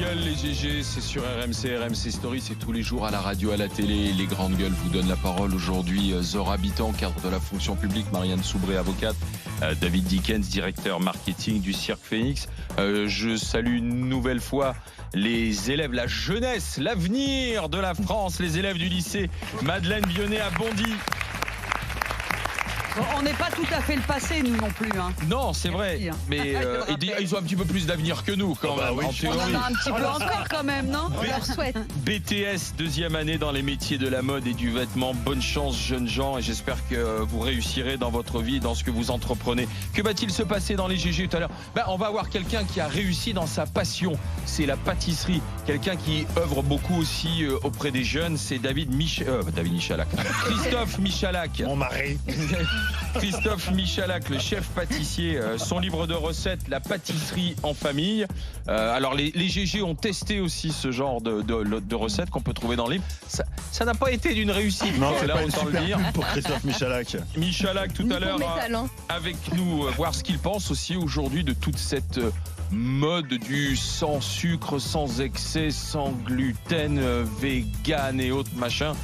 gueules, les GG, c'est sur RMC. RMC Story, c'est tous les jours à la radio, à la télé. Les grandes gueules vous donnent la parole. Aujourd'hui, Zora Habitant, cadre de la fonction publique, Marianne Soubré, avocate, David Dickens, directeur marketing du Cirque Phoenix. Je salue une nouvelle fois les élèves, la jeunesse, l'avenir de la France, les élèves du lycée Madeleine Vionnet à Bondy. On n'est pas tout à fait le passé, nous non plus. Hein. Non, c'est vrai. Mais ils ont un petit peu plus d'avenir que nous, quand même. Oui, en théorie. on en a un petit peu encore, quand même, non? On leur souhaite. BTS, deuxième année dans les métiers de la mode et du vêtement. Bonne chance, jeunes gens, et j'espère que vous réussirez dans votre vie, dans ce que vous entreprenez. Que va-t-il se passer dans les GG tout à l'heure? On va avoir quelqu'un qui a réussi dans sa passion. C'est la pâtisserie. Quelqu'un qui œuvre beaucoup aussi auprès des jeunes. C'est David Michalak. Christophe Michalak. Mon mari. Christophe Michalak, le chef pâtissier, son livre de recettes, la pâtisserie en famille. Alors les GG ont testé aussi ce genre de recettes qu'on peut trouver dans le livre. Ça n'a pas été d'une réussite. Non, c'est là, pas une autant super le dire. pour Christophe Michalak. Michalak tout à l'heure avec nous, voir ce qu'il pense aussi aujourd'hui de toute cette mode du sans sucre, sans excès, sans gluten, vegan et autres machins.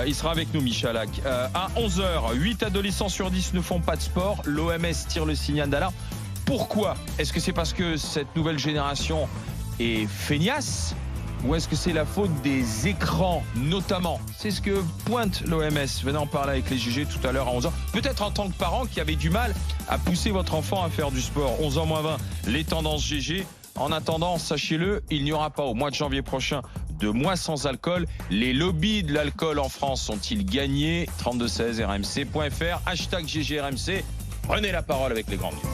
Il sera avec nous, Michalak. À 11h, 8 adolescents sur 10 ne font pas de sport. L'OMS tire le signal d'alarme. Pourquoi? Est-ce que c'est parce que cette nouvelle génération est feignasse? Ou est-ce que c'est la faute des écrans, notamment? C'est ce que pointe l'OMS. Venez en parler avec les GG tout à l'heure à 11h. Peut-être en tant que parent qui avait du mal à pousser votre enfant à faire du sport. 11h moins 20, les tendances GG. En attendant, sachez-le, il n'y aura pas au mois de janvier prochain de mois sans alcool. Les lobbies de l'alcool en France sont-ils gagnés? 3216 rmc.fr, hashtag GGRMC. Prenez la parole avec les grandes gueules.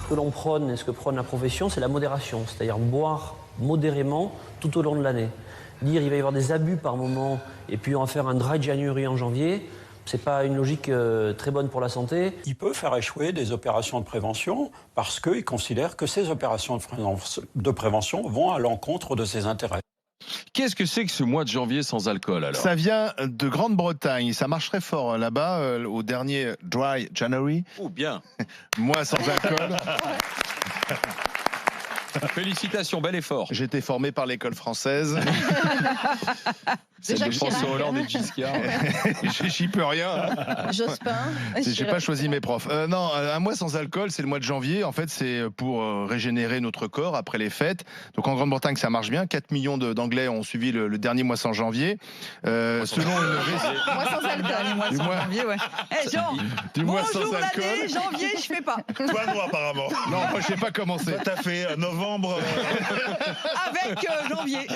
Ce que l'on prône et ce que prône la profession, c'est la modération, c'est-à-dire boire modérément tout au long de l'année. Dire il va y avoir des abus par moment et puis en faire un dry January en janvier, c'est pas une logique très bonne pour la santé. Il peut faire échouer des opérations de prévention parce qu'il considère que ces opérations de prévention vont à l'encontre de ses intérêts. Qu'est-ce que c'est que ce mois de janvier sans alcool alors? Ça vient de Grande-Bretagne. Ça marche très fort là-bas au dernier Dry January. Oh bien. Mois sans alcool. Félicitations, bel effort. J'étais formé par l'école française. C'est de François Hollande et Giscard. J'y peux rien. Jospin. J'ai pas choisi mes profs. Non, un mois sans alcool, c'est le mois de janvier. En fait, c'est pour régénérer notre corps après les fêtes. Donc en Grande-Bretagne, ça marche bien. 4 millions d'Anglais ont suivi le dernier mois sans janvier. Mois sans alcool. Mois sans janvier, ouais. Jean, du mois sans bonjour alcool. l'année, janvier, je fais pas. Toi, moi, apparemment. Non, moi, je sais pas commencer. Toi, t'as fait novembre. Avec janvier.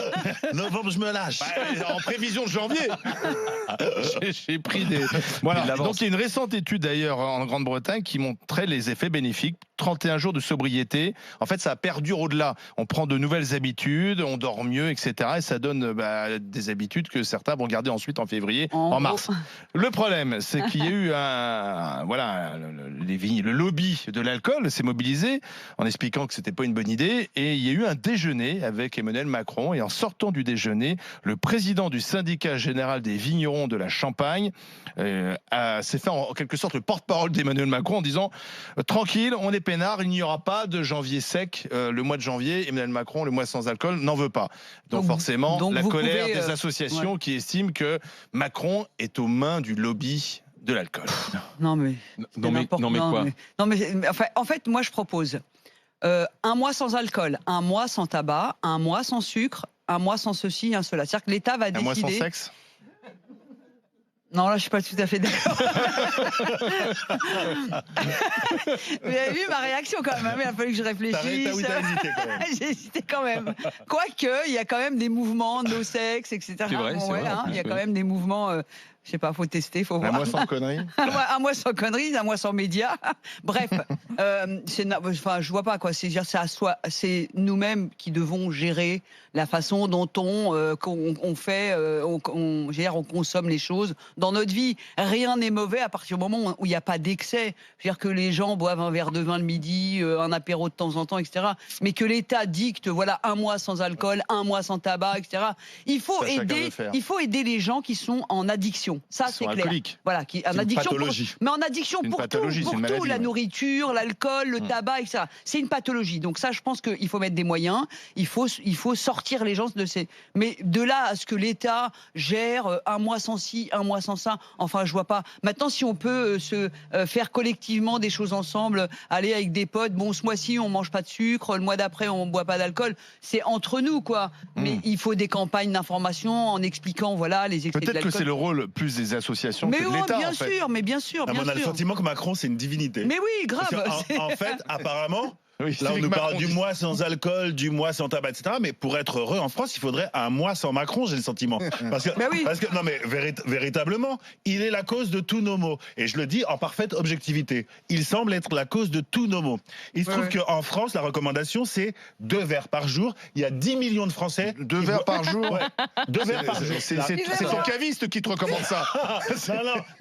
Novembre, je me lâche. En prévision de janvier. J'ai pris des. Voilà. Donc il y a une récente étude d'ailleurs en Grande-Bretagne qui montrait les effets bénéfiques. 31 jours de sobriété. En fait, ça perdure au-delà. On prend de nouvelles habitudes, on dort mieux, etc. Et ça donne des habitudes que certains vont garder ensuite en février, en mars. Le problème, c'est qu'il y a eu le lobby de l'alcool s'est mobilisé en expliquant que c'était pas une bonne idée. Et il y a eu un déjeuner avec Emmanuel Macron. Et en sortant du déjeuner, le président du syndicat général des vignerons de la Champagne s'est fait en quelque sorte le porte-parole d'Emmanuel Macron en disant tranquille, on est peinard, il n'y aura pas de janvier sec le mois de janvier. Emmanuel Macron, le mois sans alcool, n'en veut pas. Donc forcément, la colère des associations qui estiment que Macron est aux mains du lobby de l'alcool. Non mais quoi? En fait, moi je propose un mois sans alcool, un mois sans tabac, un mois sans sucre, un mois sans ceci, un cela. C'est-à-dire que l'État va décider. Un mois sans sexe? Non, là, je suis pas tout à fait d'accord. Vous avez vu ma réaction quand même, il a fallu que je réfléchisse. T'as hésité quand même. J'ai hésité quand même. Quoique, il y a quand même des mouvements no sexe, etc. C'est vrai, bon, c'est vrai. Il y a quand même des mouvements... je sais pas, faut tester, faut voir. Un mois sans conneries. Un mois sans conneries, un mois sans médias. Bref, je vois pas quoi. C'est nous-mêmes qui devons gérer la façon dont on consomme les choses dans notre vie. Rien n'est mauvais à partir du moment où il n'y a pas d'excès. C'est-à-dire que les gens boivent un verre de vin le midi, un apéro de temps en temps, etc. Mais que l'État dicte, voilà, un mois sans alcool, un mois sans tabac, etc. Il faut aider les gens qui sont en addiction. addiction. Ça, Ils c'est sont clair. alcooliques. Voilà, C'est en une addiction pathologie. mais en addiction C'est une pour pathologie, tout, c'est une pour tout, maladie, la ouais. nourriture, l'alcool, le tabac, etc. C'est une pathologie. Donc ça, je pense qu'il faut mettre des moyens. Il faut sortir les gens de ces. Mais de là à ce que l'État gère un mois sans ci, un mois sans ça, enfin, je vois pas. Maintenant, si on peut se faire collectivement des choses ensemble, aller avec des potes, bon, ce mois-ci, on mange pas de sucre, le mois d'après, on boit pas d'alcool, c'est entre nous, quoi. Mais il faut des campagnes d'information en expliquant, voilà, les excès de Peut-être que l'alcool. c'est le rôle plus des associations Mais que de oui, l'État, bien en fait. sûr, mais bien sûr, Ah, bien mais on a le sûr. sentiment que Macron, c'est une divinité. Mais oui, grave. Parce que, en fait, apparemment, Oui, là, on Cédric nous parle Macron du dit- mois sans alcool, du mois sans tabac, etc. Mais pour être heureux en France, il faudrait un mois sans Macron, j'ai le sentiment. Parce que, Ben oui. non, mais véritablement, il est la cause de tous nos maux. Et je le dis en parfaite objectivité. Il semble être la cause de tous nos maux. Il se trouve qu'en France, la recommandation, c'est 2 verres par jour. Il y a 10 millions de Français. 2 qui verres boivent- par jour. Ouais, 2 verres par jour. C'est ton caviste qui te recommande ça.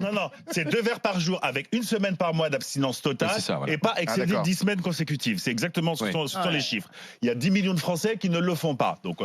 Non, c'est 2 verres par jour avec une semaine par mois d'abstinence totale Oui, c'est ça, voilà. et pas excéder d'accord. 10 semaines consécutives. C'est exactement ce sont les chiffres. Il y a 10 millions de Français qui ne le font pas. Donc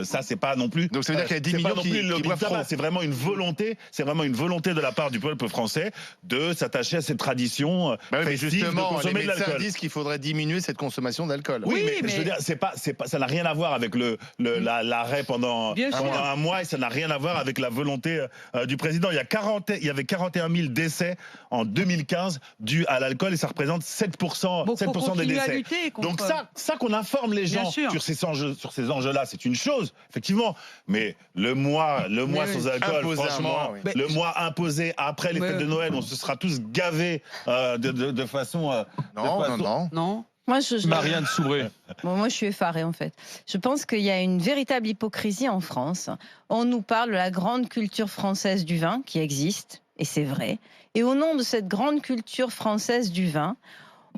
ça, c'est pas non plus. Donc ça veut dire qu'il y a 10 c'est pas millions non qui plus le lobby boivent du tabac. trop. C'est vraiment une volonté. C'est vraiment une volonté de la part du peuple français de s'attacher à cette tradition Bah oui, mais festive de justement, les consommer de médecins l'alcool. disent qu'il faudrait diminuer cette consommation d'alcool. Oui, Oui, mais je veux dire, c'est pas, ça n'a rien à voir avec l'arrêt pendant Bien sûr. un mois et ça n'a rien à voir avec la volonté du président. Il y avait 41 000 décès en 2015 dus à l'alcool et ça représente 7%, Bon, faut 7% des continuer à décès. lutter contre- Donc ça qu'on informe les Bien gens sûr. sur ces enjeux-là, c'est une chose, effectivement. Mais le mois Mais sans oui. alcool, Imposer un franchement, mois, oui. le mois imposé après les Mais fêtes de oui. Noël, on se sera tous gavés de façon. Non. Non. Moi, Marianne Soubré. Bon, moi, je suis effarée, en fait. Je pense qu'il y a une véritable hypocrisie en France. On nous parle de la grande culture française du vin, qui existe, et c'est vrai. Et au nom de cette grande culture française du vin,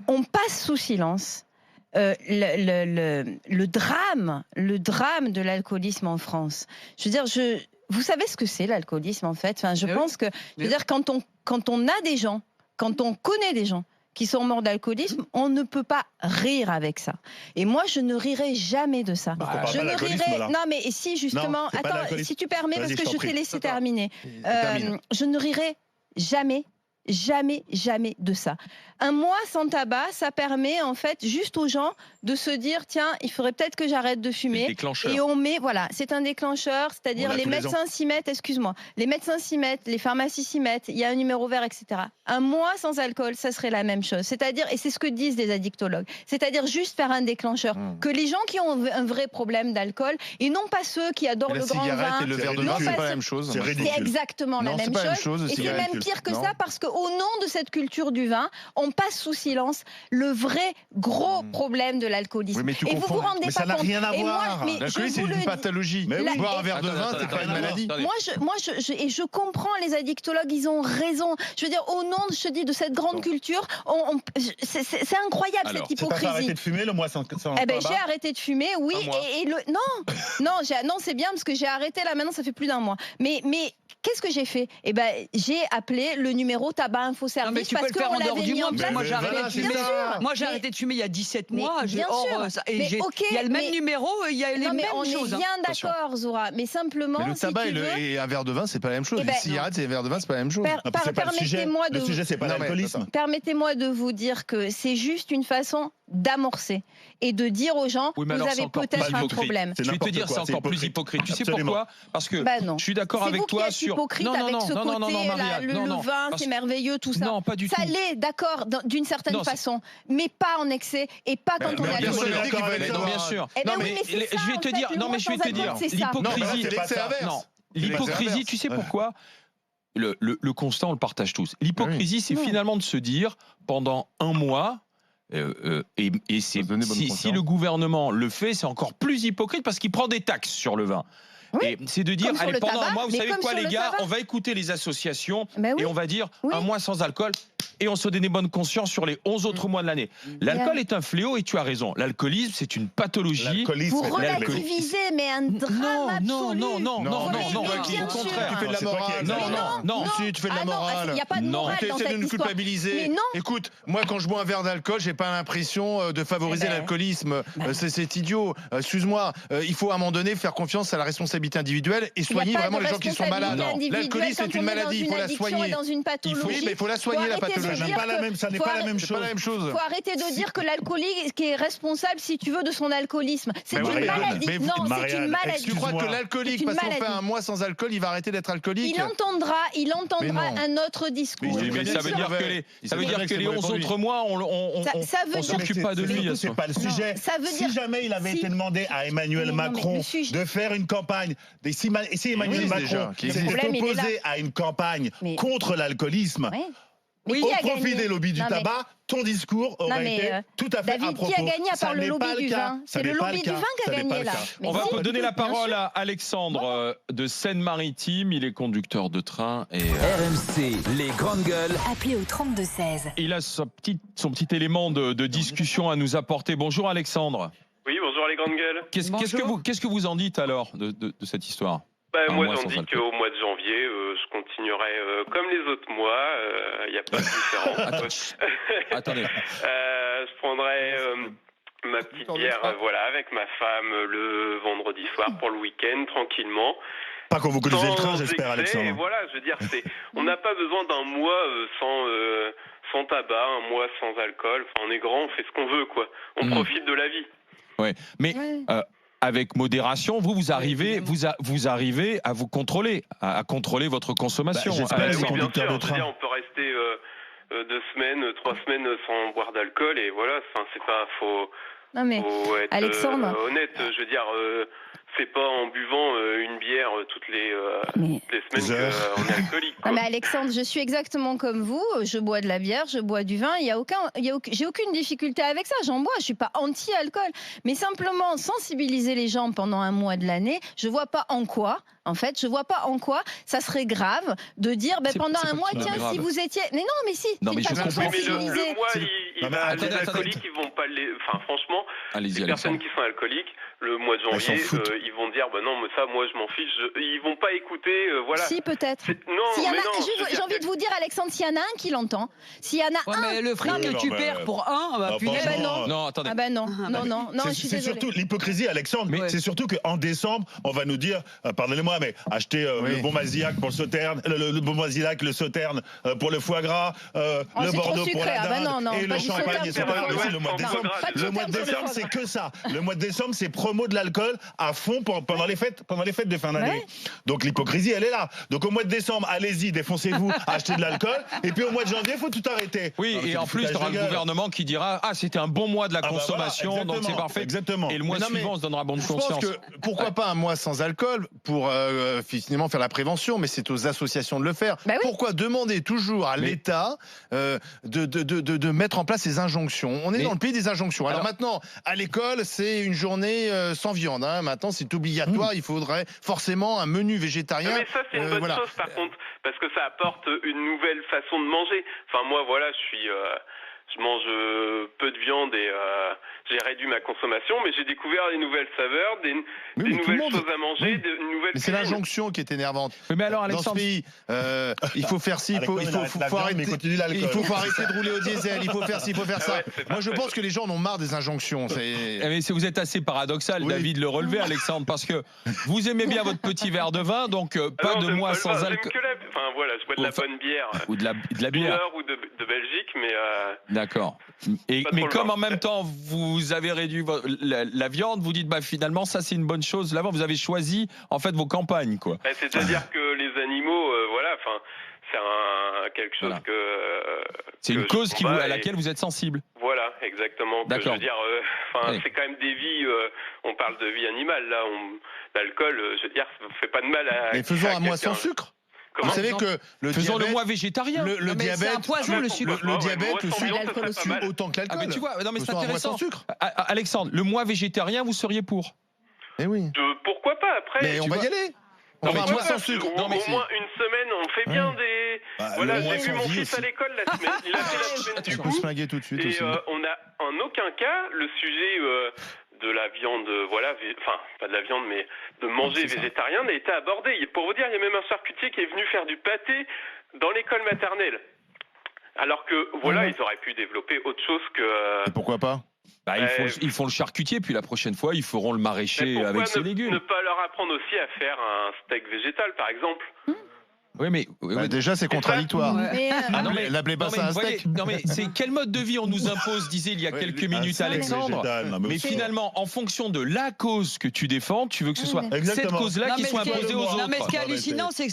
on passe sous silence le drame de l'alcoolisme en France. Je veux dire, vous savez ce que c'est l'alcoolisme, en fait. Enfin, je Mais pense que, je veux dire, quand on a des gens, quand on connaît des gens qui sont morts d'alcoolisme, on ne peut pas rire avec ça. Et moi, je ne rirai jamais de ça. Parce qu'on parle Je pas ne d'alcoolisme, rirai. là. Non, mais si justement, Non, c'est pas attends, l'alcoolisme. si tu permets, Vas-y, parce que je t'en je prie. t'ai laissé D'accord. terminer. Termine. Je ne rirai jamais de ça. Un mois sans tabac, ça permet en fait juste aux gens de se dire tiens, il faudrait peut-être que j'arrête de fumer. Déclencheur. Et on met, voilà, c'est un déclencheur, c'est-à-dire On l'a les tous les médecins s'y mettent, excuse-moi, les médecins s'y mettent, les pharmacies s'y mettent, il y a un numéro vert, etc. Un mois sans alcool, ça serait la même chose. C'est-à-dire, et c'est ce que disent des addictologues, c'est-à-dire juste faire un déclencheur. Que les gens qui ont un vrai problème d'alcool, et non pas ceux qui adorent La le grand cigarette vin. et le verre de non, vin, c'est c'est pas pas la ce- même chose. c'est moi, je ridicule. C'est exactement Non, la c'est même pas la même chose. chose, Et c'est cigarette. même pire que Non. ça parce qu'au nom de cette culture du vin, on passe sous silence le vrai gros problème de l'alcoolisme. Oui, mais tu et vous confonds. vous rendez Mais pas ça n'a compte. rien à Et moi, voir. mais je L'alcoolisme, c'est vous le une dis. pathologie. Mais oui. Boire un verre de Attends, vin, attends, c'est pas une attends, maladie. attendez. Et je comprends les addictologues, ils ont raison. Je veux dire, au nom, je te dis, de cette grande culture, c'est incroyable Alors, cette C'est pas fait arrêter hypocrisie. de fumer le mois sans Eh ben, tabac. j'ai arrêté de fumer, oui, Un mois. non, c'est bien parce que j'ai arrêté là maintenant, ça fait plus d'un mois. Mais qu'est-ce que j'ai fait ? Eh ben, j'ai appelé le numéro Tabac Info Non, Service mais tu peux parce le faire qu'on en dehors l'avait du mis en monde. place. Moi, Mais j'ai arrêté voilà, de c'est fumer. ça. Moi, j'ai Mais- arrêté de fumer il y a 17 Mais mois. bien sûr. Et Mais il ok, y a le même mais- numéro, il y a les Non, mais mêmes on choses. est bien Attention. d'accord, Zora. Mais simplement, Mais le si tabac tu et, veux, et un verre de vin, c'est pas la même chose. Eh ben, Une cigarette et un verre de vin, c'est pas la même chose. Per- Non, c'est pas le sujet. permettez-moi Le de- sujet, c'est pas Non, mais l'alcoolisme. attends. Permettez-moi de vous dire que c'est juste une façon d'amorcer et de dire aux gens, Oui, mais vous alors, c'est avez encore peut-être plus un hypocrite. problème. C'est Je vais te n'importe dire, quoi, c'est c'est encore plus hypocrite. hypocrite. Tu sais Absolument. pourquoi ? Parce que Bah non. je suis d'accord C'est avec vous qui toi êtes sur. hypocrite avec ce côté, Marianne, le vin, parce- c'est merveilleux, tout ça. Non, pas du tout. Ça l'est, d'accord, d'une certaine Non, c'est- façon, mais pas en excès et pas quand on mais est bien sûr, alcoolique. d'accord avec Mais toi. non, bien sûr. Eh ben Non, oui, mais c'est ça, je vais en te fait, dire, le non, mais mois je vais sans te dire, alcool, c'est ça. l'hypocrisie. Non, C'est l'inverse. Non, C'est l'hypocrisie, l'inverse. tu sais pourquoi ? Le constat, on le partage tous. L'hypocrisie, c'est Non. finalement de se dire, pendant un mois, et c'est, Donner bonne si conscience. le gouvernement le fait, c'est encore plus hypocrite parce qu'il prend des taxes sur le vin. Oui. Et c'est de dire, Comme sur allez, le pendant tabac, un mois, vous mais savez comme quoi, sur les le gars, tabac. on va écouter les associations Ben oui. et on va dire, Oui. un mois sans alcool, et on se donnait bonne conscience sur les 11 autres mois de l'année. L'alcool est un fléau et tu as raison. L'alcoolisme, c'est une pathologie. Pour relativiser, mais un drame absolu. Non, au contraire. Tu fais de la morale. Non. Si, tu fais de la morale. Il n'y a pas de morale dans cette de nous histoire. culpabiliser. Mais non. Écoute, moi, quand je bois un verre d'alcool, j'ai pas l'impression de favoriser l'alcoolisme. C'est idiot. Excuse-moi. Il faut à un moment donné faire confiance à la responsabilité individuelle et soigner vraiment les gens qui sont malades. L'alcoolisme, c'est une maladie. Il faut la soigner. Dans une pathologie. Il faut la soigner, la pathologie. Ça n'est pas la même chose. Il faut arrêter de dire que l'alcoolique est responsable, si tu veux, de son alcoolisme. C'est une maladie. Non, c'est une maladie. Tu crois que l'alcoolique, parce qu'on fait un mois sans alcool, il va arrêter d'être alcoolique? Il entendra un autre discours. Mais ça veut dire que les 11 autres mois, on s'occupe pas de lui. C'est pas le sujet. Si jamais il avait été demandé à Emmanuel Macron de faire une campagne, si Emmanuel Macron s'était opposé à une campagne contre l'alcoolisme, au profit des lobbies du tabac, ton discours aurait été tout à fait à propos. David, qui a gagné à part le lobby du vin? C'est le lobby du vin qui a gagné là. On va donner la parole à Alexandre de Seine-Maritime. Il est conducteur de train. Et RMC, les grandes gueules. Appelez au 32-16. Il a son petit élément de discussion à nous apporter. Bonjour Alexandre. Oui, bonjour les grandes gueules. Qu'est-ce que vous en dites alors de cette histoire? Moi, j'en dis qu'au mois de janvier, je continuerai comme les autres mois. Il n'y a pas de différence. Attendez. Je prendrai ma petite bière avec ma femme le vendredi soir pour le week-end, tranquillement. Pas quand vous connaissez le train, j'espère, Alexandre. Voilà, je veux dire, on n'a pas besoin d'un mois sans tabac, un mois sans alcool. Enfin, on est grand, on fait ce qu'on veut, quoi. On profite de la vie. Ouais, mais... avec modération, vous arrivez à vous contrôler, à contrôler votre consommation. Oui, bien sûr. Je veux dire, on peut rester 2 semaines, 3 semaines sans boire d'alcool et voilà. C'est pas faux. Non mais faut être Alexandre, honnête. Je veux dire, c'est pas en buvant une bière toutes les semaines qu'on est alcoolique. Non mais Alexandre, je suis exactement comme vous. Je bois de la bière, je bois du vin. J'ai aucune difficulté avec ça. J'en bois. Je suis pas anti-alcool. Mais simplement sensibiliser les gens pendant un mois de l'année. Je vois pas en quoi. En fait, je vois pas en quoi ça serait grave de dire pendant un mois, tiens, si vous étiez. Mais non, mais si. Non, mais je comprends. Mais le mois, les alcooliques, ils vont pas les. Enfin, franchement, les personnes qui sont alcooliques, le mois de janvier, ils vont dire, non, mais ça, moi, je m'en fiche. Ils vont pas écouter, voilà. Si, peut-être. J'ai envie de vous dire, Alexandre, s'il y en a un qui l'entend, s'il y en a un. Mais le fric que tu perds pour un, non, attendez. Non, je suis désolée. C'est surtout l'hypocrisie, Alexandre. C'est surtout qu'en décembre, on va nous dire, pardonnez-moi, mais acheter le bon Mazillac pour le Sauterne, le bon Mazillac, le Sauterne pour le foie gras, le Bordeaux pour la dinde et le champagne. C'est pas grave, le mois de décembre. Le mois de décembre, c'est que ça. Le mois de décembre, c'est promo de l'alcool à fond pendant les fêtes de fin d'année. Donc l'hypocrisie, elle est là. Donc au mois de décembre, allez-y, défoncez-vous, achetez de l'alcool. Et puis au mois de janvier, il faut tout arrêter. Oui, et en plus, il y aura le gouvernement qui dira c'était un bon mois de la consommation, donc c'est parfait. Exactement. Et le mois suivant, on se donnera bonne conscience. Je pense que pourquoi pas un mois sans alcool pour finalement faire la prévention, mais c'est aux associations de le faire. Pourquoi demander toujours à l'État de mettre en place ces injonctions? On est dans le pays des injonctions. Alors maintenant, à l'école, c'est une journée sans viande. Maintenant, c'est obligatoire. Il faudrait forcément un menu végétarien. Mais ça, c'est une bonne chose, par contre, parce que ça apporte une nouvelle façon de manger. Enfin, moi, voilà, je mange peu de viande et j'ai réduit ma consommation, mais j'ai découvert des nouvelles saveurs, des nouvelles choses à manger, des nouvelles. Mais c'est l'injonction qui est énervante. Mais alors, Alexandre, dans ce pays, il faut faire ci, il faut arrêter de rouler au diesel, il faut faire ci, il faut faire ça. Moi, je pense que les gens en ont marre des injonctions. Mais vous êtes assez paradoxal, David, le relever, Alexandre, parce que vous aimez bien votre petit verre de vin, donc pas de mois sans alcool. Enfin voilà, je bois de la bonne bière. Ou de la bière. Ou de Belgique, mais. D'accord. Mais comme en même temps vous avez réduit la viande, vous dites finalement ça c'est une bonne chose. Là-bas vous avez choisi en fait vos campagnes quoi. C'est-à-dire que les animaux, c'est quelque chose que. C'est une cause à laquelle vous êtes sensible. Voilà, exactement. D'accord. Je veux dire, c'est quand même des vies. On parle de vie animale là. L'alcool, je veux dire, ça fait pas de mal à. Mais faisons un mois sans sucre. Vous savez que faisons le mois végétarien. Le diabète, c'est un poison le sucre. Le diabète, le sucre tue autant que l'alcool. Mais tu vois, c'est intéressant. Alexandre, le mois végétarien, vous seriez pour? Eh oui. Pourquoi pas après? Mais on va y aller. Au moins une semaine, on fait bien des. manger. Voilà, j'ai vu mon fils à l'école la semaine. Il a fait la semaine du goût. Se flinguer tout de suite et aussi. on n'a en aucun cas le sujet de la viande, enfin pas de la viande, mais de manger végétarien n'a été abordé. Pour vous dire, il y a même un charcutier qui est venu faire du pâté dans l'école maternelle. Alors que ils auraient pu développer autre chose que. Et pourquoi pas? Ils font le charcutier, puis la prochaine fois, ils feront le maraîcher avec ses légumes. Ne pas leur apprendre aussi à faire un steak végétal, par exemple. Oui, mais déjà c'est contradictoire. La blé basse à un steak. Non mais c'est quel mode de vie on nous impose, disait il y a quelques minutes Alexandre. Mais finalement, en fonction de la cause que tu défends, tu veux que ce soit cette cause-là qui soit imposée aux autres. Non mais ce qui est hallucinant, c'est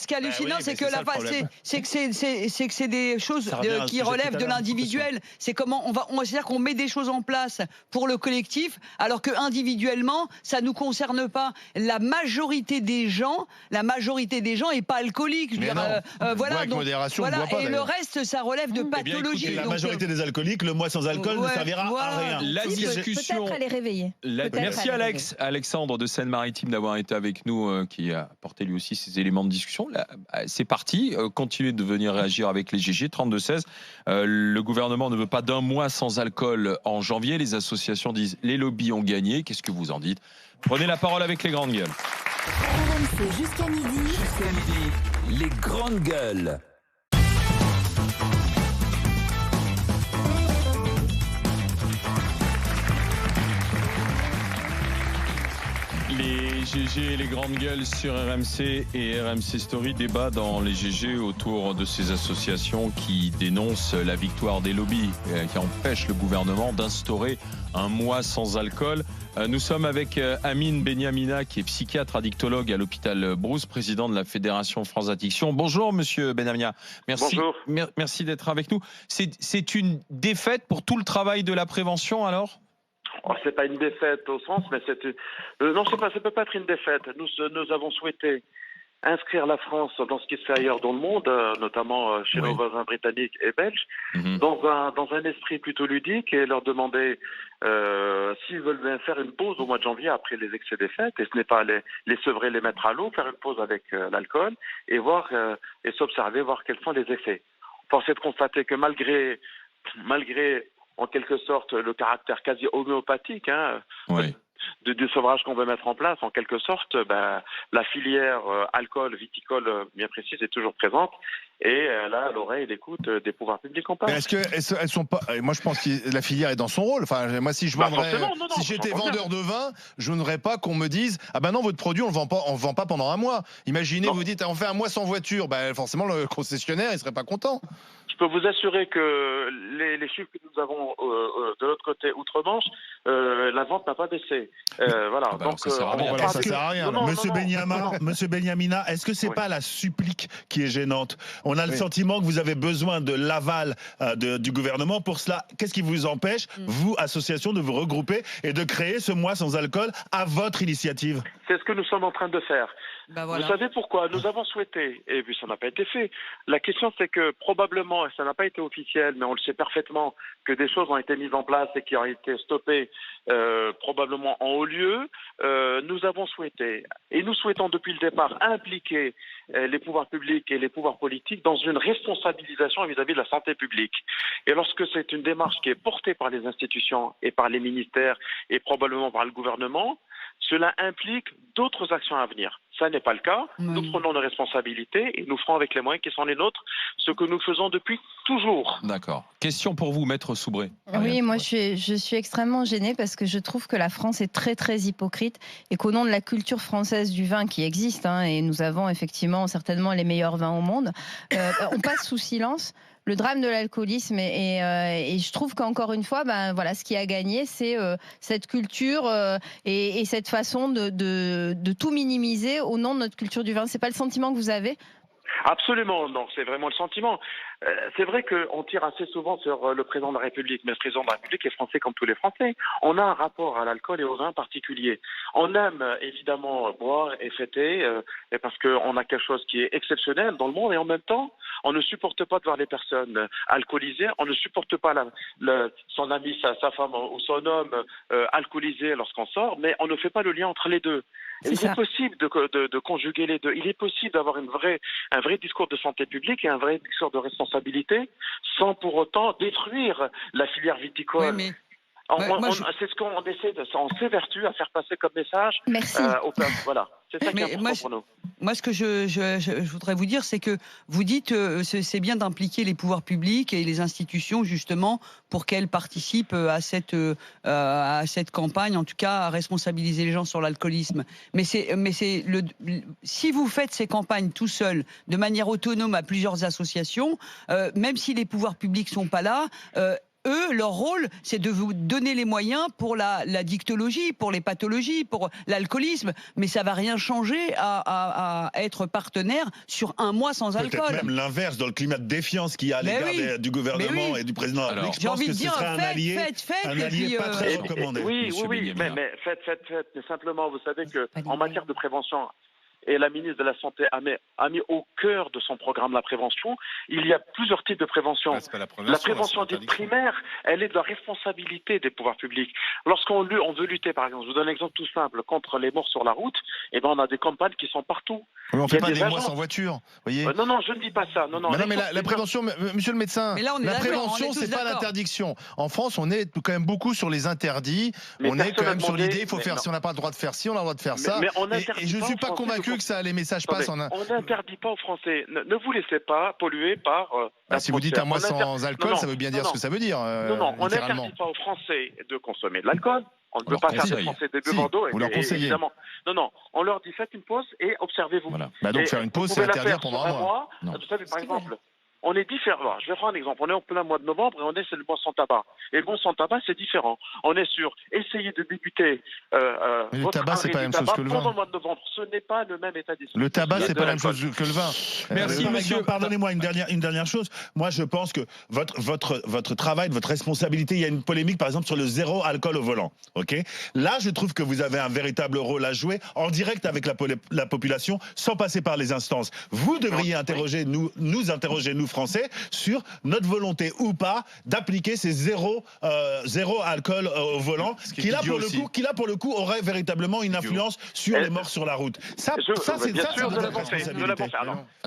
que c'est des choses qui relèvent de l'individuel. C'est comment c'est-à-dire qu'on met des choses en place pour le collectif, alors que individuellement, ça nous concerne pas. La majorité des gens est pas alcoolique. Voilà, avec modération, voilà, on boit pas, et le reste, ça relève de pathologie. La majorité des alcooliques, le mois sans alcool ne servira à rien. La discussion. Peut-être elle est réveillée. Merci Alexandre de Seine-Maritime d'avoir été avec nous, qui a apporté lui aussi ses éléments de discussion. C'est parti. Continuez de venir réagir avec les GG 32-16. Le gouvernement ne veut pas d'un mois sans alcool en janvier. Les associations disent les lobbies ont gagné. Qu'est-ce que vous en dites? Prenez la parole avec les grandes gueules. RMC jusqu'à midi. Les grandes gueules. Les GG et les grandes gueules sur RMC et RMC Story, débat dans les GG autour de ces associations qui dénoncent la victoire des lobbies, qui empêchent le gouvernement d'instaurer un mois sans alcool. Nous sommes avec Amine Benyamina, qui est psychiatre addictologue à l'hôpital Brousse, président de la Fédération France Addiction. Bonjour monsieur Benyamina. Bonjour. Merci d'être avec nous. C'est une défaite pour tout le travail de la prévention alors ? C'est pas une défaite au sens, mais non, ça peut pas être une défaite. Nous avons souhaité inscrire la France dans ce qui se fait ailleurs dans le monde, notamment chez nos voisins britanniques et belges, dans un esprit plutôt ludique, et leur demander s'ils veulent bien faire une pause au mois de janvier après les excès des fêtes, et ce n'est pas les sevrer, les mettre à l'eau, faire une pause avec l'alcool et voir et s'observer, voir quels sont les effets. Force est de constater que malgré en quelque sorte le caractère quasi homéopathique du sevrage qu'on veut mettre en place, en quelque sorte, la filière alcool, viticole bien précise est toujours présente, et là, l'oreille, l'écoute des pouvoirs publics en parle. Est-ce qu'elles sont pas... Moi, je pense que la filière est dans son rôle. Enfin, moi, si je vendrais, si j'étais vendeur de vin, je ne voudrais pas qu'on me dise « Ah ben non, votre produit, on le vend pas pendant un mois. » Imaginez, vous dites « On fait un mois sans voiture. » Forcément, le concessionnaire, il serait pas content. Je peux vous assurer que les chiffres que nous avons de l'autre côté outre-Manche, la vente n'a pas baissé. Voilà. Donc ça sert à rien. Monsieur Benyamina, est-ce que c'est pas la supplique qui est gênante? On a le sentiment que vous avez besoin de l'aval du gouvernement pour cela. Qu'est-ce qui vous empêche, vous, association, de vous regrouper et de créer ce mois sans alcool à votre initiative? C'est ce que nous sommes en train de faire. Vous savez pourquoi? Nous avons souhaité, et puis ça n'a pas été fait. La question, c'est que probablement, et ça n'a pas été officiel, mais on le sait parfaitement, que des choses ont été mises en place et qui ont été stoppées probablement en haut lieu. Nous avons souhaité, et nous souhaitons depuis le départ, impliquer les pouvoirs publics et les pouvoirs politiques dans une responsabilisation vis-à-vis de la santé publique. Et lorsque c'est une démarche qui est portée par les institutions et par les ministères et probablement par le gouvernement, cela implique d'autres actions à venir. Ça n'est pas le cas. Nous prenons nos responsabilités et nous ferons avec les moyens qui sont les nôtres ce que nous faisons depuis toujours. D'accord. Question pour vous, Maître Soubré. Oui, moi je suis extrêmement gênée parce que je trouve que la France est très très hypocrite et qu'au nom de la culture française du vin qui existe, et nous avons effectivement certainement les meilleurs vins au monde, on passe sous silence le drame de l'alcoolisme et je trouve qu'encore une fois, ce qui a gagné, c'est cette culture et cette façon de tout minimiser au nom de notre culture du vin. C'est pas le sentiment que vous avez ? Absolument, non, c'est vraiment le sentiment. C'est vrai qu'on tire assez souvent sur le président de la République, mais le président de la République est français comme tous les Français. On a un rapport à l'alcool et au vin particulier. On aime évidemment boire et fêter, parce qu'on a quelque chose qui est exceptionnel dans le monde, et en même temps, on ne supporte pas de voir les personnes alcoolisées, on ne supporte pas son ami, sa femme ou son homme alcoolisé lorsqu'on sort, mais on ne fait pas le lien entre les deux. Il est possible de conjuguer les deux. Il est possible d'avoir un vrai discours de santé publique et un vrai discours de responsabilité sans pour autant détruire la filière viticole. Oui, mais... C'est ce qu'on essaie on s'évertue à faire passer comme message au peuple. Voilà. C'est ça qui est important pour nous. Moi, ce que je voudrais vous dire, c'est que vous dites c'est bien d'impliquer les pouvoirs publics et les institutions, justement, pour qu'elles participent à cette campagne, en tout cas, à responsabiliser les gens sur l'alcoolisme. Mais si vous faites ces campagnes tout seul, de manière autonome à plusieurs associations, même si les pouvoirs publics sont pas là, eux, leur rôle, c'est de vous donner les moyens pour la dictologie, pour les pathologies, pour l'alcoolisme. Mais ça va rien changer à être partenaire sur un mois sans alcool. Peut-être même l'inverse, dans le climat de défiance qu'il y a à l'égard du gouvernement et du président de la République. Je pense que ce serait un allié pas très recommandé. Oui, mais faites. Mais simplement, vous savez qu'en matière de prévention, et la ministre de la Santé a mis au cœur de son programme la prévention. Il y a plusieurs types de prévention. La prévention dite primaire, elle est de la responsabilité des pouvoirs publics. Lorsqu'on veut lutter, par exemple, je vous donne un exemple tout simple, contre les morts sur la route, on a des campagnes qui sont partout. Mais on ne fait pas des mois sans voiture, voyez. Non, je ne dis pas ça. Non, mais la prévention, monsieur le médecin, la prévention, c'est pas l'interdiction. En France, on est quand même beaucoup sur les interdits. On est quand même sur l'idée, il faut faire, si on n'a pas le droit de faire ci, on a le droit de faire ça. Et je ne suis pas convaincu que ça, les messages passent en un... On n'interdit pas aux Français. Ne vous laissez pas polluer par... si vous dites un mois sans alcool, ça veut bien dire ce que ça veut dire. Non, on n'interdit pas aux Français de consommer de l'alcool. On ne peut pas faire des Français des deux Bordeaux. Vous leur conseillez. Non, on leur dit faites une pause et observez-vous. Voilà. Donc faire une pause, c'est interdire pendant un mois. Vous savez, par exemple... On est différent. Je vais prendre un exemple. On est en plein mois de novembre et c'est le mois sans tabac. Et le mois sans tabac, c'est différent. On est sur essayer de débuter. Mais le tabac, c'est pas la même chose que le vin. Pendant le mois de novembre, ce n'est pas le même état d'esprit. Le tabac, c'est pas la même chose que le vin. Merci, monsieur. Pardonnez-moi une dernière chose. Moi, je pense que votre travail, votre responsabilité, il y a une polémique, par exemple, sur le zéro alcool au volant. Ok. Là, je trouve que vous avez un véritable rôle à jouer en direct avec la population, sans passer par les instances. Vous devriez nous interroger, nous, Français, sur notre volonté ou pas d'appliquer ces zéro alcool au volant, qui là pour le coup aurait véritablement une influence sur les morts sur la route. Ça, c'est bien sûr, votre responsabilité.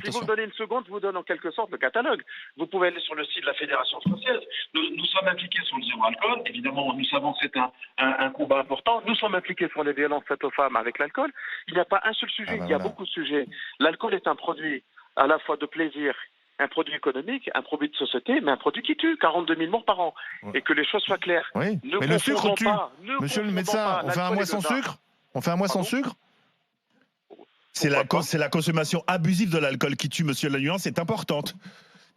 Si vous me donnez une seconde, je vous donne en quelque sorte le catalogue. Vous pouvez aller sur le site de la Fédération française. Nous sommes impliqués sur le zéro alcool. Évidemment, nous savons que c'est un combat important. Nous sommes impliqués sur les violences faites aux femmes avec l'alcool. Il n'y a pas un seul sujet, il y a beaucoup de sujets. L'alcool est un produit à la fois de plaisir, un produit économique, un produit de société, mais un produit qui tue, 42 000 morts par an. Et que les choses soient claires. Oui, mais le sucre tue. Monsieur le médecin, on fait un mois sans sucre ? On fait un mois sans sucre ? C'est la consommation abusive de l'alcool qui tue, monsieur. La nuance est importante.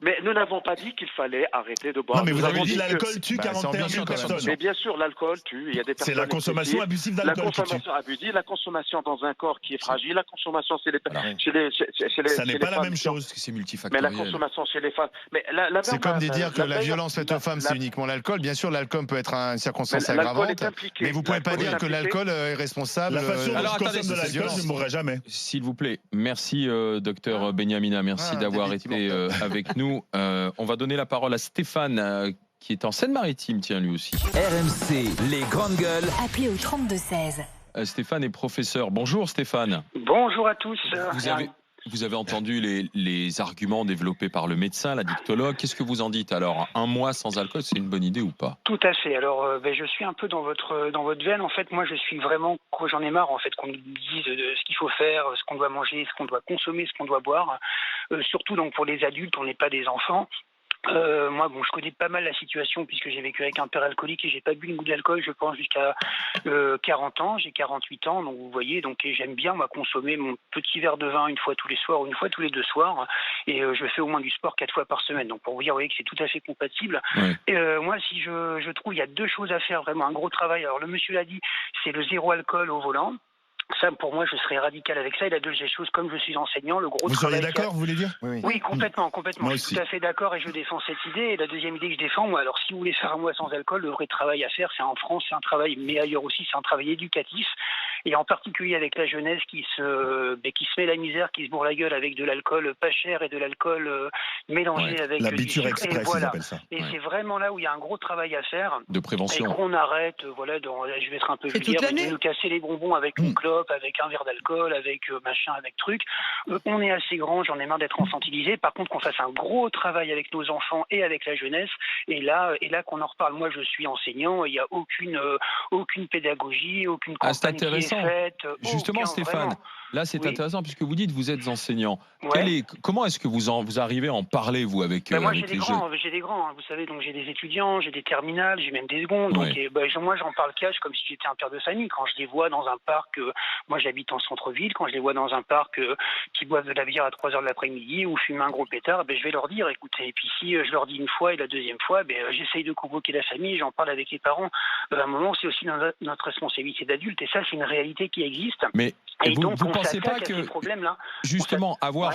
Mais nous n'avons pas dit qu'il fallait arrêter de boire. Non, mais vous avez dit l'alcool tue 41 000 personnes. Mais bien sûr, l'alcool tue. Il y a des personnes. C'est la consommation abusive d'alcool. La consommation abusive, la consommation dans un corps qui est fragile, la consommation chez les ça n'est pas la même chose. C'est multifactoriel. Mais la consommation chez les femmes. C'est comme de dire que la violence faite aux femmes, c'est uniquement l'alcool. Bien sûr, l'alcool peut être une circonstance aggravante. Mais vous ne pouvez pas dire que l'alcool est responsable. La façon dont je consomme de l'alcool, je ne mourrai jamais. S'il vous plaît, merci docteur Benyamina, merci d'avoir été avec nous. On va donner la parole à Stéphane, qui est en Seine-Maritime, tiens, lui aussi. RMC, les grandes gueules. Appelez au 32-16. Stéphane est professeur. Bonjour Stéphane. Bonjour à tous. Vous avez entendu les arguments développés par le médecin, la dictologue. Qu'est-ce que vous en dites alors ? Un mois sans alcool, c'est une bonne idée ou pas ? Tout à fait. Alors, je suis un peu dans votre veine. En fait, moi, je suis vraiment, j'en ai marre en fait qu'on nous dise ce qu'il faut faire, ce qu'on doit manger, ce qu'on doit consommer, ce qu'on doit boire. Surtout donc pour les adultes, on n'est pas des enfants. Moi, je connais pas mal la situation puisque j'ai vécu avec un père alcoolique et j'ai pas bu une goutte d'alcool, je pense, jusqu'à 40 ans. J'ai 48 ans, donc vous voyez, et j'aime bien moi consommer mon petit verre de vin une fois tous les soirs ou une fois tous les 2 soirs. Et je fais au moins du sport 4 fois par semaine. Donc pour vous dire, vous voyez que c'est tout à fait compatible. Ouais. Et moi, si je trouve, il y a 2 choses à faire vraiment, un gros travail. Alors le monsieur l'a dit, c'est le zéro alcool au volant. Ça, pour moi, je serais radical avec ça. Et la deuxième chose, comme je suis enseignant, le gros Vous travail... seriez d'accord, vous voulez dire? Oui, complètement. Moi Je suis aussi. tout à fait d'accord et je défends cette idée. Et la deuxième idée que je défends, moi, alors si vous voulez faire un mois sans alcool, le vrai travail à faire, c'est en France, c'est un travail, mais ailleurs aussi, c'est un travail éducatif. Et en particulier avec la jeunesse qui se met la misère, qui se bourre la gueule avec de l'alcool pas cher et de l'alcool mélangé avec La du biture sucre. express, Et voilà. ils appellent ça. Et c'est vraiment là où il y a un gros travail à faire. De prévention. Et qu'on arrête, je vais être un peu C'est vulgaire, toute mais l'année. de nous casser les bonbons avec une clope, avec un verre d'alcool, avec machin, avec truc. On est assez grand, j'en ai marre d'être infantilisé. Par contre, qu'on fasse un gros travail avec nos enfants et avec la jeunesse. Et là qu'on en reparle. Moi, je suis enseignant. Il n'y a aucune pédagogie, aucune c'est campagne qui est intéressant. faite. Justement, aucun, Stéphane, vraiment. là c'est Oui. intéressant puisque vous dites vous êtes enseignant. Ouais. Comment est-ce que vous arrivez à en parler, vous, avec, Moi, avec j'ai des les jeunes? grands, hein, vous savez, donc j'ai des étudiants, j'ai des terminales, j'ai même des secondes. Donc, moi, j'en parle cash comme si j'étais un père de famille. Quand je les vois dans un parc, moi j'habite en centre-ville, quand je les vois dans un parc qui boivent de la bière à 3h de l'après-midi ou fument un gros pétard, je vais leur dire, écoutez, et puis si je leur dis une fois et la deuxième fois, j'essaye de convoquer la famille, j'en parle avec les parents. À un moment, c'est aussi notre responsabilité d'adulte, et ça, c'est une réalité qui existe. Mais et vous donc, ne on pensez pas s'attaque à que, ces problèmes-là. justement, avoir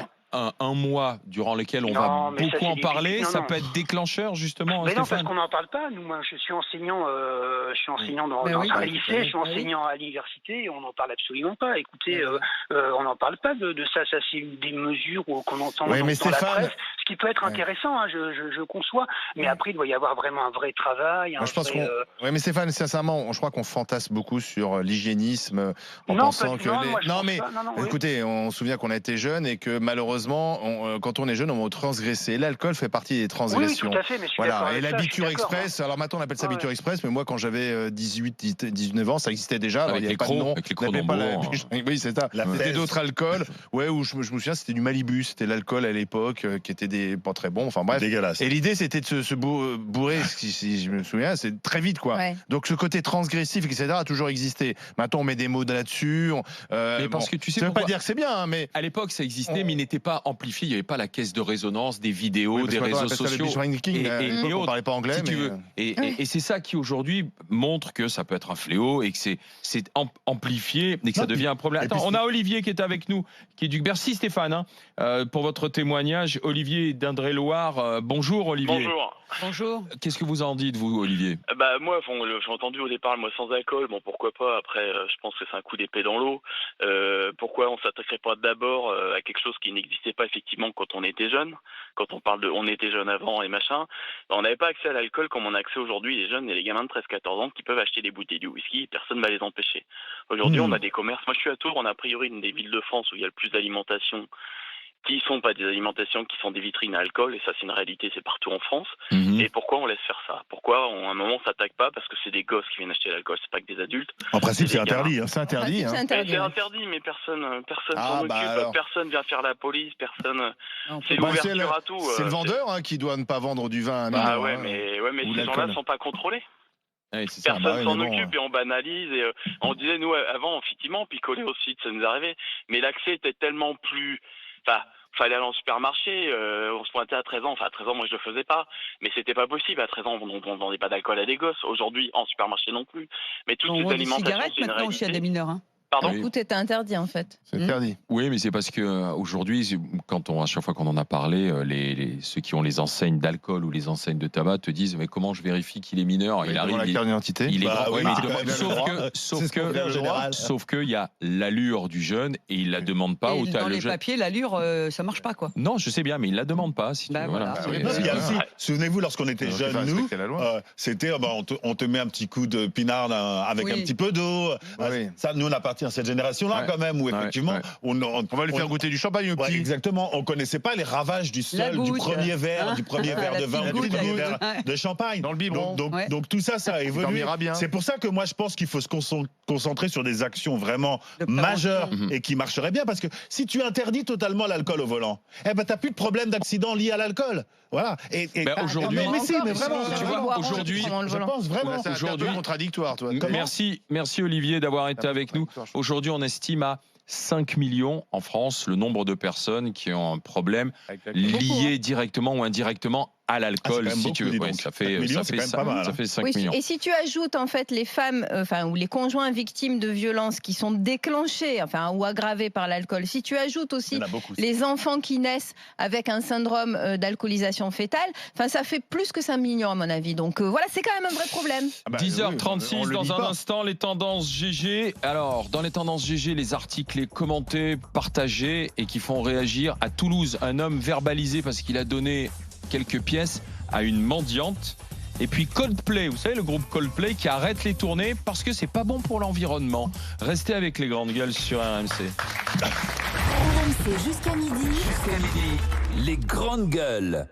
un mois durant lequel on va mais ça, beaucoup c'est en parler, difficile. ça Non. peut être déclencheur, justement, Mais non, Stéphane? parce qu'on n'en parle pas. Nous, moi, je suis enseignant dans un lycée, je suis enseignant à l'université, et on n'en parle absolument pas. Écoutez, on n'en parle pas de ça. Ça, c'est des mesures qu'on entend dans la presse, ce qui peut être intéressant, hein, je conçois. Mais après, il doit y avoir vraiment un vrai travail. Je pense mais Stéphane, sincèrement, je crois qu'on fantasme beaucoup sur l'hygiénisme en pensant que écoutez, on se souvient qu'on a été jeune et que malheureusement, quand on est jeune, on va transgresser. L'alcool fait partie des transgressions. Oui, tout à fait, mais je suis d'accord avec et la ça, biture express, alors maintenant on appelle ça biture express, mais moi quand j'avais 19 ans, ça existait déjà. Alors, il n'y avait pas de nom. Avec les crocs oui, c'est ça. C'était d'autres alcools. Ouais, où je me souviens, c'était du Malibu. C'était l'alcool à l'époque qui était pas très bon. Enfin bref. Dégueulasse. Et l'idée, c'était de se bourrer, si je me souviens, c'est très vite, quoi. Ouais. Donc ce côté transgressif, etc., a toujours existé. Maintenant, on met des mots là-dessus. Mais parce que tu sais, ça veut pas dire que c'est bien, hein, mais à l'époque, ça existait, mais il n'était pas amplifié. Il n'y avait pas la caisse de résonance, des vidéos, des réseaux sociaux. Et on parlait pas anglais, si tu veux. Et c'est ça qui aujourd'hui montre que ça peut être un fléau et que c'est amplifié et que ça devient un problème. Attends, on a Olivier qui est avec nous, qui est du Bercy, Stéphane, pour votre témoignage. Olivier d'Indre-et-Loire. Bonjour, Olivier. Bonjour. Qu'est-ce que vous en dites, vous, Olivier? Moi, j'ai entendu au départ le mot sans alcool. Bon, pourquoi pas. Après, je pense que c'est un coup d'épée dans l'eau. Pourquoi on s'attaquerait pas d'abord à quelque chose qui n'existait pas effectivement quand on était jeune? Quand on parle de on était jeune avant et machin, on n'avait pas accès à l'alcool comme on a accès aujourd'hui, les jeunes et les gamins de 13-14 ans qui peuvent acheter des bouteilles de whisky, personne ne va les empêcher. Aujourd'hui, on a des commerces. Moi, je suis à Tours, on a a priori une des villes de France où il y a le plus d'alimentation qui sont pas des alimentations, qui sont des vitrines à alcool, et ça c'est une réalité, c'est partout en France. Et pourquoi on laisse faire ça? Pourquoi à un moment on s'attaque pas? Parce que c'est des gosses qui viennent acheter l'alcool, c'est pas que des adultes. En principe c'est interdit, c'est interdit. C'est interdit, mais personne s'en occupe, personne vient faire la police, personne. C'est l'ouverture à tout. C'est le vendeur qui doit ne pas vendre du vin à mineur. Mais ces gens-là sont pas contrôlés. Personne s'en occupe et on banalise. Et on disait, nous, avant, effectivement, on picolait aussi, ça nous arrivait. Mais l'accès était tellement plus. Enfin, fallait aller en supermarché, on se pointait à 13 ans. Enfin, à 13 ans, moi, je le faisais pas. Mais c'était pas possible. À 13 ans, on ne vendait pas d'alcool à des gosses. Aujourd'hui, en supermarché non plus. Mais toutes ces alimentations, c'est une réalité. Aussi à des mineurs. Tout est interdit en fait. C'est interdit. Oui, mais c'est parce que aujourd'hui, à chaque fois qu'on en a parlé, ceux qui ont les enseignes d'alcool ou les enseignes de tabac te disent mais comment je vérifie qu'il est mineur? Il arrive, la carte d'identité. Il est sauf que il y a l'allure du jeune et il la demande pas. Et dans les papiers, l'allure, ça marche pas quoi. Non, je sais bien, mais il la demande pas. Si souvenez-vous, lorsqu'on était jeunes, nous, c'était on te met un petit coup de pinard avec un petit peu d'eau. Ça, nous on appartient à cette génération-là quand même où effectivement on va lui faire goûter du champagne au petit. Exactement, on connaissait pas les ravages du seul, du premier verre, du premier verre de vin, du premier verre de champagne dans le biberon. Donc tout ça a évolué. C'est pour ça que moi je pense qu'il faut se concentrer sur des actions vraiment majeures et qui marcheraient bien, parce que si tu interdis totalement l'alcool au volant, t'as plus de problème d'accident lié à l'alcool. Voilà. Aujourd'hui, aujourd'hui, je pense vraiment c'est un peu contradictoire. Merci Olivier d'avoir été avec nous. Aujourd'hui, on estime à 5 millions en France le nombre de personnes qui ont un problème lié directement ou indirectement à l'alcool, si tu veux. Ça fait 5 millions. Et si tu ajoutes en fait les femmes, ou les conjoints victimes de violences qui sont déclenchées, ou aggravées par l'alcool, si tu ajoutes aussi les enfants qui naissent avec un syndrome d'alcoolisation fétale, ça fait plus que 5 millions à mon avis. Donc voilà, c'est quand même un vrai problème. 10h36 dans un instant, les tendances GG. Alors, dans les tendances GG, les articles, les commentés, partagés et qui font réagir. À Toulouse, un homme verbalisé parce qu'il a donné quelques pièces à une mendiante. Et puis Coldplay, vous savez, le groupe Coldplay qui arrête les tournées parce que c'est pas bon pour l'environnement. Restez avec les grandes gueules sur RMC. RMC jusqu'à midi. Les grandes gueules.